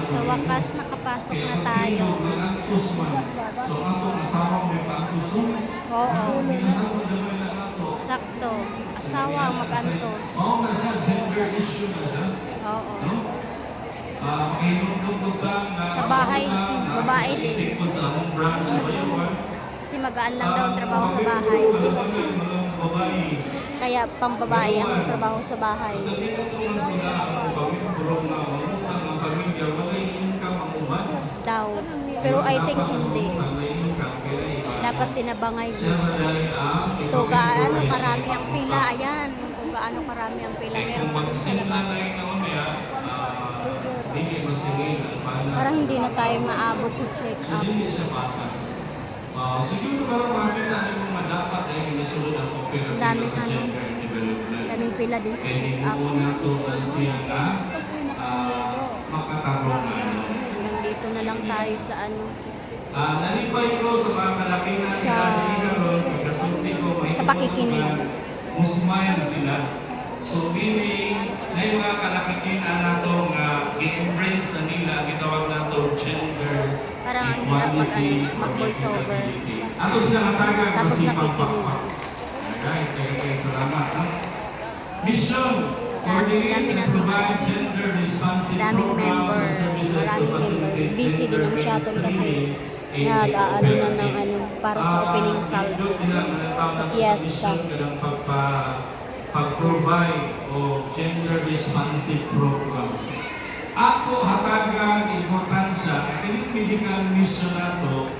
Sa wakas, nakapasok na tayo. So, atong asawa may pag-usok. Oo. Ginahapon naman na nato. Sakto. Asawa ang mag-antos. Oo na siya, gender issue na siya. Oo. No? Makinugtog-tugtang na Sa bahay, na babae din. tikod sa among branch. Ayun, Kasi magaan lang daw ang trabaho sa bahay. Kaya pambabae ang trabaho sa bahay. Daw. Pero I think hindi. Dapat tinabangay mo. Ito, gaano karami ang pila. Ayan. Kung gaano karami ang pila. Meron pa dun sa labas. Parang hindi na tayo maabot sa check-up. Siguro parang makita mo dapat ay minasulod ang opera Daming sa ano, gender development. daming pila din sa check-up. Kaya hindi mo na siya na makatarungan. Hanggang dito na lang tayo sa ano. Nalipay ko sa mga kalakihan Sa pakikinig. Musmile sila. So meaning, na yung mga kalakihan nato nga i-embrace na nila, gitawag nato gender Parang ang hirap mag-voice over. Ato sila katagan Tapos si nakikinig. Alright, kaya salamat. Mission, coordinate Dami and nating provide gender responsive daming programs member. and services to Maraming member. facilitate Busy din ang shuttle kasi nag-aano na ng ano, para sa opening salvo sa fiesta. Pag-provide o gender responsive programs. Ako hatagan importansya, kining medical mission nato